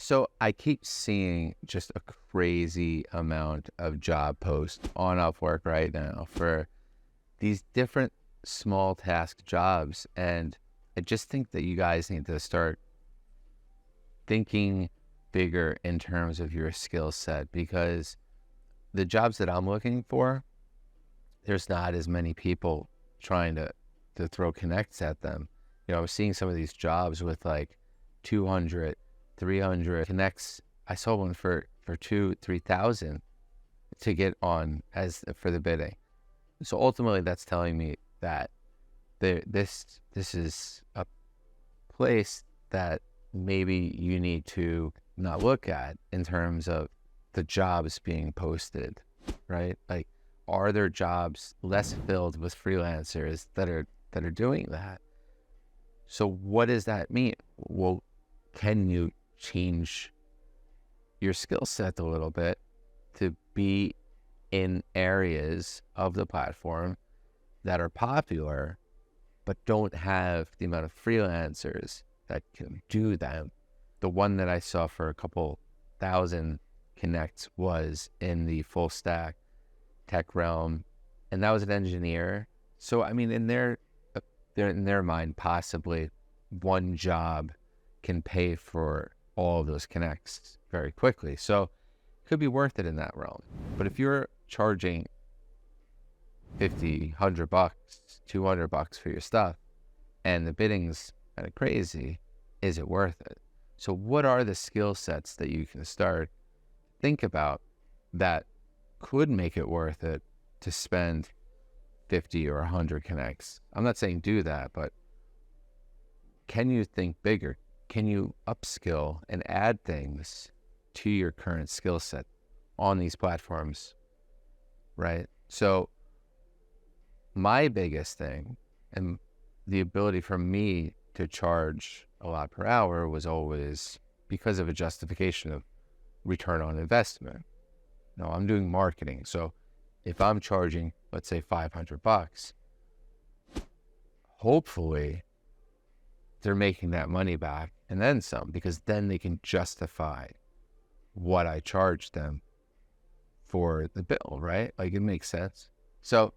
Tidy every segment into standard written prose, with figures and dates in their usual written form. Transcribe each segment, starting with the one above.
So I keep seeing just a crazy amount of job posts on Upwork right now for these different small task jobs. And I just think that you guys need to start thinking bigger in terms of your skill set, because the jobs that I'm looking for, there's not as many people trying to throw connects at them. I'm seeing some of these jobs with like 200, 300 connects. I saw one for 3,000 to get on as for the bidding. So ultimately that's telling me that this is a place that maybe you need to not look at in terms of the jobs being posted, right? Like, are there jobs less filled with freelancers that are doing that? So what does that mean? Well, can you change your skill set a little bit to be in areas of the platform that are popular but don't have the amount of freelancers that can do them? The one that I saw for a couple thousand connects was in the full stack tech realm, and that was an engineer. So I mean, in their mind, possibly one job can pay for all of those connects very quickly. So it could be worth it in that realm. But if you're charging 50, 100 bucks, 200 bucks for your stuff, and the bidding's kind of crazy, is it worth it? So what are the skill sets that you can start think about that could make it worth it to spend 50 or 100 connects? I'm not saying do that, but can you think bigger? Can you upskill and add things to your current skill set on these platforms, right? So my biggest thing, and the ability for me to charge a lot per hour, was always because of a justification of return on investment. No, I'm doing marketing. So if I'm charging, let's say 500 bucks, hopefully they're making that money back and then some, because then they can justify what I charged them for the bill, right? Like, it makes sense. So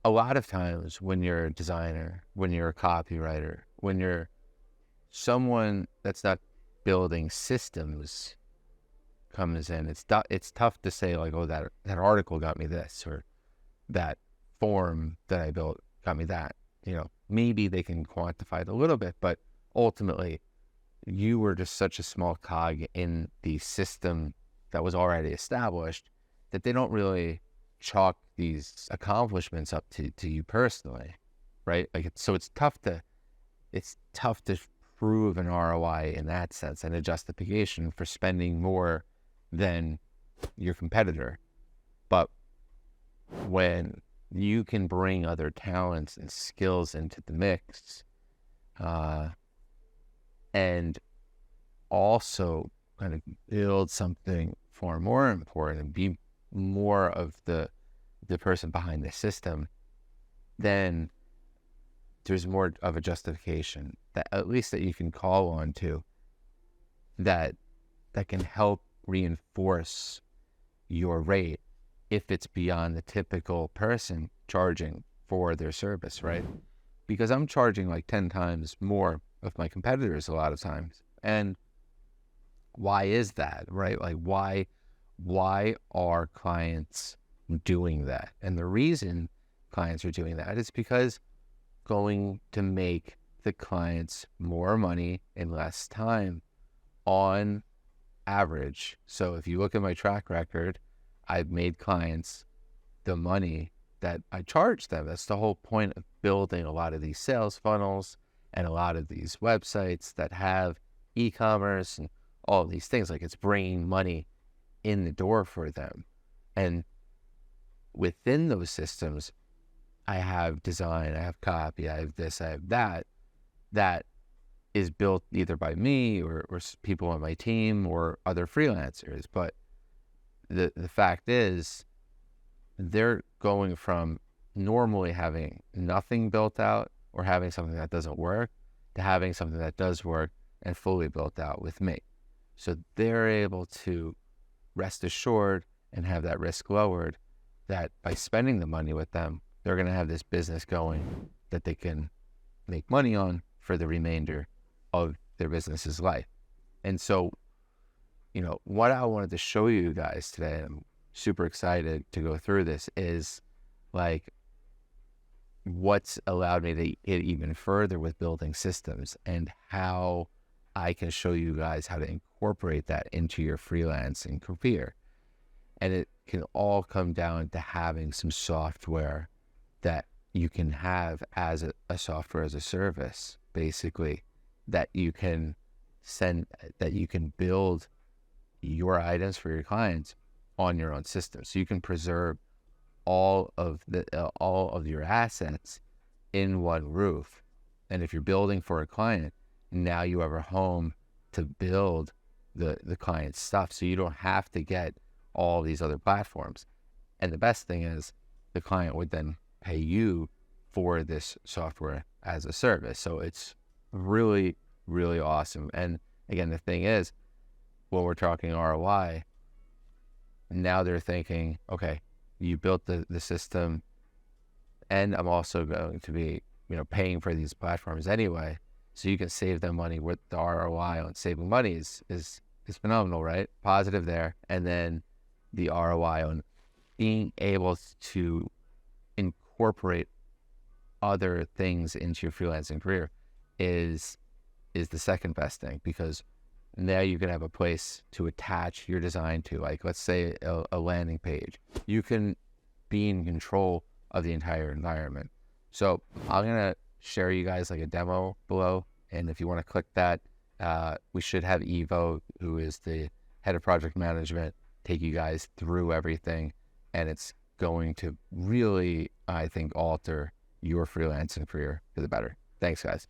a lot of times when you're a designer, when you're a copywriter, when you're someone that's not building systems comes in, it's tough to say like, oh, that article got me this, or that form that I built got me that. Maybe they can quantify it a little bit, but ultimately you were just such a small cog in the system that was already established that they don't really chalk these accomplishments up to you personally, right? Like, so it's tough to prove an ROI in that sense, and a justification for spending more than your competitor. But when you can bring other talents and skills into the mix, and also kind of build something far more important and be more of the person behind the system, then there's more of a justification that at least that you can call on to that can help reinforce your rate if it's beyond the typical person charging for their service, right? Because I'm charging like 10 times more of my competitors a lot of times. And why is that, right? Like, why are clients doing that? And the reason clients are doing that is because going to make the clients more money in less time on average. So if you look at my track record, I've made clients the money that I charge them. That's the whole point of building a lot of these sales funnels and a lot of these websites that have e-commerce and all of these things. Like, it's bringing money in the door for them. And within those systems, I have design, I have copy, I have this, I have that is built either by me or people on my team or other freelancers. But the fact is, they're going from normally having nothing built out or having something that doesn't work to having something that does work and fully built out with me. So they're able to rest assured and have that risk lowered that by spending the money with them, they're going to have this business going that they can make money on for the remainder of their business's life. And so, what I wanted to show you guys today, and I'm super excited to go through this, is like what's allowed me to get even further with building systems and how I can show you guys how to incorporate that into your freelancing career. And it can all come down to having some software that you can have as a software as a service, basically, that you can build your items for your clients on your own system. So you can preserve all of your assets in one roof. And if you're building for a client, now you have a home to build the client's stuff. So you don't have to get all these other platforms. And the best thing is the client would then pay you for this software as a service. So it's really, really awesome. And again, the thing is, when we're talking ROI, now they're thinking, okay, you built the system, and I'm also going to be, paying for these platforms anyway. So you can save them money. With the ROI on saving money is phenomenal, right? Positive there. And then the ROI on being able to incorporate other things into your freelancing career is the second best thing, because now you can have a place to attach your design to, like let's say a landing page. You can be in control of the entire environment. So I'm going to share you guys like a demo below. And if you want to click that, we should have Evo, who is the head of project management, take you guys through everything. And it's going to really, I think, alter your freelancing career for the better. Thanks, guys.